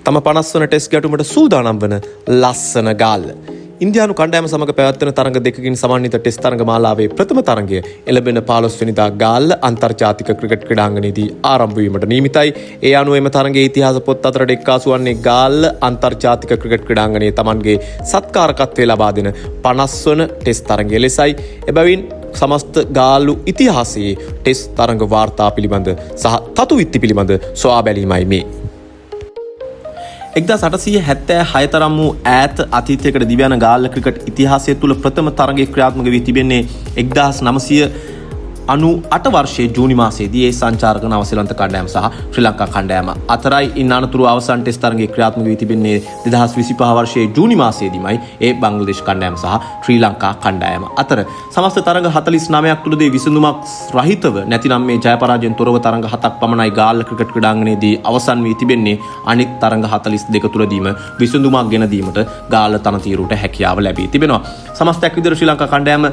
තම 50 වන ටෙස්ට් ගැටුමට සූදානම් වන ලස්සන ගාල්ල. ඉන්දියානු කණ්ඩායම සමග පැවැත්වෙන තරඟ දෙකකින් සමන්විත ටෙස්ට් තරඟ මාලාවේ ප්‍රථම තරඟය එළඹෙන 15 වෙනිදා ගාල්ල අන්තර්ජාතික ක්‍රිකට් ක්‍රීඩාංගණයේදී ආරම්භ වීමට නියමිතයි. ඒ අනුව එම තරඟයේ ඉතිහාස පොත් අතරට එක්කාසු වන්නේ ගාල්ල අන්තර්ජාතික ක්‍රිකට් ක්‍රීඩාංගණයේ Tamanගේ සත්කාරකත්වය ලබා දෙන 50 වන ටෙස්ට් තරඟය ලෙසයි. එබැවින් සමස්ත ගාල්ලු ඉතිහාසයේ ටෙස්ට් තරඟ වාර්තා පිළිබඳ සහ තතු විත්ති පිළිබඳ සොයා බැලීමයි මේ. 1876 තරම් වූ ඈත අතීතයකට දිවයන ගාල්ල ක්‍රිකට් ඉතිහාසය තුළ ප්‍රථම තරගයේ ක්‍රියාත්මක වී තිබෙන්නේ 1998 වර්ෂයේ ජූනි මාසයේදී ඒ සංචාරක නවසීලන්ත කණ්ඩායම සහ ශ්‍රී ලංකා කණ්ඩායම අතරයි. ඉන් අනතුරු අවසන් ටෙස්ට් තරගයේ ක්‍රියාත්මක වී තිබෙන්නේ 2025 වර්ෂයේ ජූනි මාසයේදීමයි ඒ බංග්ලාදේශ කණ්ඩායම සහ ශ්‍රී ලංකා කණ්ඩායම අතර. සමස්ත තරග 49ක් තුළදී විසඳුමක් රහිතව නැතිනම් මේ ජය පරාජයෙන් තොරව තරග 7ක් පමණයි ගාල්ල ක්‍රිකට් ක්‍රීඩාංගණයේදී අවසන් වී තිබෙන්නේ. අනිත් තරග 42 තුළදීම විසඳුමක් ගෙන දීමට ගාල්ල තනතිරුට හැකියාව ලැබී තිබෙනවා. සමස්තයක් විදිහට ශ්‍රී ලංකා කණ්ඩායම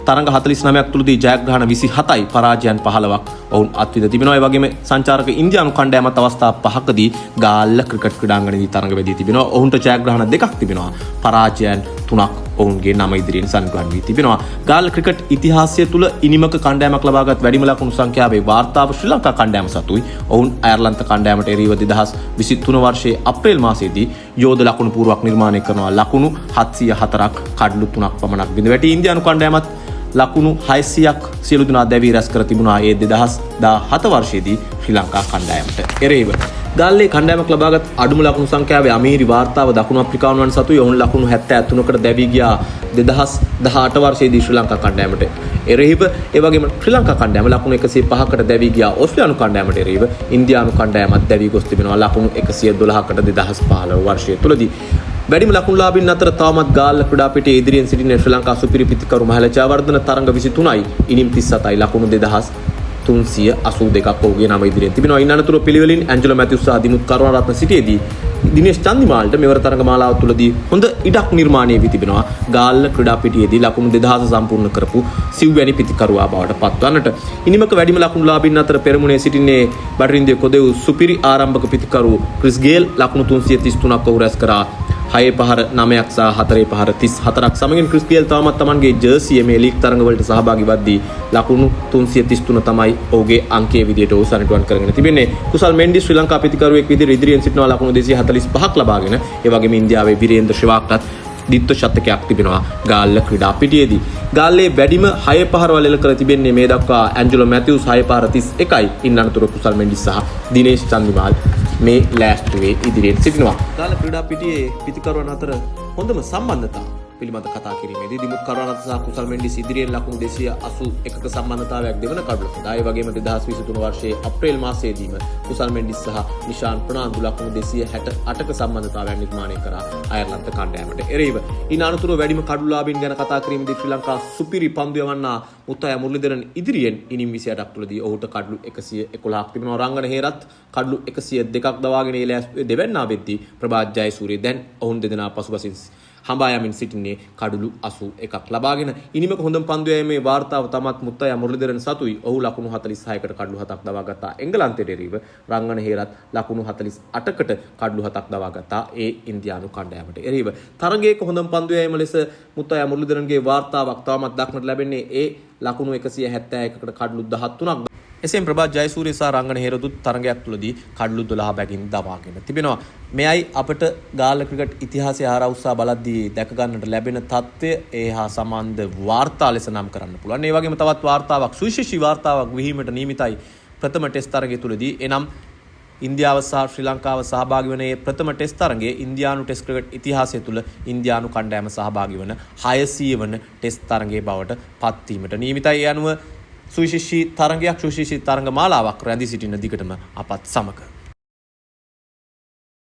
තරඟ 49ක් තුළදී ජයග්‍රහණ 27යි පරාජයන් 15ක් ඔවුන් අත්විඳ තිබෙනවා. ඒ වගේම සංචාරක ඉන්දියානු කණ්ඩායමත් අවස්ථා 5කදී ගාල්ල ක්‍රිකට් ක්‍රීඩාංගණයේදී තරඟ වැදී තිබෙනවා. ඔවුන්ට ජයග්‍රහණ 2ක් තිබෙනවා. පරාජයන් 3ක් ඔවුන්ගේ නම ඉදිරියෙන් සංග්‍රහණය වී තිබෙනවා. ගාල්ල ක්‍රිකට් ඉතිහාසය තුළ ඉනිමක කණ්ඩායමක් ලබාගත් වැඩිම ලකුණු සංඛ්‍යාවේ වාර්තාව ශ්‍රී ලංකා කණ්ඩායම සතුයි. ඔවුන් අයර්ලන්ත කණ්ඩායමට එරෙහිව 2023 වර්ෂයේ අප්‍රේල් මාසයේදී යෝධ ලකුණු පුවරුවක් නිර්මාණය කරනවා. ලකුණු 704ක් කඩලු 3ක් පමණක් බිඳ වැටි. ඉන්දියානු කණ්ඩායමත් ලකුණු 600ක් සියලු දෙනා දැවී රැස් කර තිබුණා ඒ 2017 වර්ෂයේදී ශ්‍රී ලංකා කණ්ඩායමට එරෙහිව. ගාල්ලේ කණ්ඩායමක් ලබාගත් අඩුම ලකුණු සංඛ්‍යාවේ අමීරි වාර්තාව දකුණු අප්‍රිකානුවන් සතුයි. ඔවුන් ලකුණු 73කට දැවී ගියා 2018 වර්ෂයේදී ශ්‍රී ලංකා කණ්ඩායමට එරෙහිව. ඒ වගේම ශ්‍රී ලංකා කණ්ඩායම ලකුණු 105කට දැවී ගියා ඕස්ට්‍රේලියානු කණ්ඩායමට එරෙහිව. ඉන්දියානු කණ්ඩායමත් දැවී ගොස් තිබෙනවා ලකුණු 112කට 2015 වර්ෂය තුලදී. වැඩිම ලකුණුලාභීන් අතර තවමත් ගාල්ල ක්‍රීඩාපීඨයේ ඉදිරියෙන් සිටින ශ්‍රී ලංකා සුපිරි පිතිකරු මහල ජයවර්ධන තරඟ 23යි ඉනිම් 37යි ලකුණු 2382ක් ඔහුගේ නම ඉදිරියෙන් තිබෙනවා. ඉන් අනතුරුව පිළිවෙලින් ඇන්ජලෝ මැතිව්ස් සහ දිනුත් කරුණාරත්න සිටියේදී දිනේෂ් චන්දිමාල්ට මෙවර තරඟ මාලාව තුළදී හොඳ ඉඩක් නිර්මාණය වී තිබෙනවා. ගාල්ල ක්‍රීඩාපීඨයේදී ලකුණු 2000 සම්පූර්ණ කරපු සිව්වැනි පිතිකරුවා බවට පත්වන්නට. ඉනිමක වැඩිම ලකුණුලාභීන් අතර පෙරමුණේ සිටින්නේ බටරින්දිය කොදෙව් සුපිරි ආරම්භක පිතිකරු ක්‍රිස් ගේල් ලකුණු 333ක් ඔහු රැස් කරා. 6 පහර 9ක් සහ 4 පහර 34ක් සමගින් ක්‍රිස් ගේල් තවමත් Tamanගේ ජර්සිය මේ ලීග් තරඟවලට සහභාගී වද්දී ලකුණු 333 තමයි ඔහුගේ අංකයේ විදියට ඔහු සනිටුවන් කරගෙන තිබෙන්නේ. කුසල් මෙන්ඩිස් ශ්‍රී ලංකා පිතිකරුවෙක් විදියට ඉදිරියෙන් සිටිනවා ලකුණු 245ක් ලබාගෙන. ඒ වගේම ඉන්දියාවේ විරේන්ද්‍ර ශ්‍රීවාක්ටත් දිත්ව ශතකයක් තිබෙනවා ගාල්ල ක්‍රීඩාපීඨයේදී. ගාල්ලේ වැඩිම 6 පහරවල් එල කර තිබෙන්නේ මේ දක්වා ඇන්ජලෝ මැතිව්ස් 6 පහර 31යි. ඉන් අනතුරුව කුසල් මෙන්ඩිස් සහ දිනේෂ් චන්දිමාල් මේ ලෑස්තුවේ ඉදිරියෙන් සිටිනවා. ගාල්ල ක්‍රීඩාපීඨයේ පිතිකරුවන් අතර හොඳම සම්බන්ධතාව පිළිබඳ කතා කිරීමේදී දිමුත් කරුණාරත්න සහ කුසල් මෙන්ඩිස් ඉදිරියෙන් ලකුණු 281ක සම්බන්ධතාවයක් දෙවන කඩලු සඳහා. ඒ වගේම 2023 වර්ෂයේ අප්‍රේල් මාසයේදීම කුසල් මෙන්ඩිස් සහ නිශාන් ප්‍රනාන්දු ලකුණු 268ක සම්බන්ධතාවයක් නිර්මාණය කරා අයර්ලන්ත කණ්ඩායමට එරෙහිව. ඉන් අනතුරුව වැඩිම කඩලුලාභීන් ගැන කතා කිරීමේදී ශ්‍රී ලංකා සුපිරි පන්දු යවන්නා මුත්තයා මුරලිදරන් ඉදිරියෙන් ඉනිම් 28ක් තුළදී ඔහුට කඩලු 111ක් තිබෙනවා. රංගන හේරත් කඩලු 102ක් දවාගෙන ඒ දෙවැන්නා වෙද්දී ප්‍රභාත් ජයසූරිය දැන් ඔවුන් දෙදෙනා පසුපසින් හඹා යමින් සිටින්නේ කඩලු 81ක් ලබාගෙන. ඉනිමක හොඳම පන්දු යෑමේ වාර්තාව තමත් මුත්තයා මුරලිදරන් සතුයි. ඔහු ලකුණු 46කට කඩලු 7ක් දවා ගත්තා එංගලන්තයට එරෙහිව. රංගන හේරත් ලකුණු 48කට කඩලු 7ක් දවා ගත්තා ඒ ඉන්දියානු කණ්ඩායමට එරෙහිව. තරගයක හොඳම පන්දු යෑම ලෙස මුත්තයා මුරලිදරන්ගේ වාර්තාවක් තවමත් දක්නට ලැබෙන්නේ ඒ ලකුණු 171කට කඩලු 13ක්. එසේම ප්‍රභාත් ජයසූරිය සහ රංගන හේරදුත් තරගයක් තුළදී කඩලු 12 බැගින් දවාගෙන තිබෙනවා. මෙයයි අපට ගාල්ල ක්‍රිකට් ඉතිහාසය හරහා උත්සාහ බලද්දී දැක ගන්නට ලැබෙන තත්ත්වය ඒ හා සම්බන්ධ වාර්තා ලෙස නම් කරන්න පුළුවන්. ඒ වගේම තවත් වාර්තාවක් සුවිශේෂී වාර්තාවක් විහිීමට නියමිතයි ප්‍රථම ටෙස්ට් තරගය තුළදී. එනම් ඉන්දියාව සහ ශ්‍රී ලංකාව සහභාගී වන මේ ප්‍රථම ටෙස්ට් තරගයේ ඉන්දියානු ටෙස්ට් ක්‍රිකට් ඉතිහාසය තුළ ඉන්දියානු කණ්ඩායම සහභාගී වන 600 වන ටෙස්ට් තරගයේ බවට පත්වීමට නියමිතයි. ඒ අනුව සුවිශේෂී තරගයක් සුවිශේෂී තරග මාලාවක් රැඳී සිටින දිගටම අපත් සමග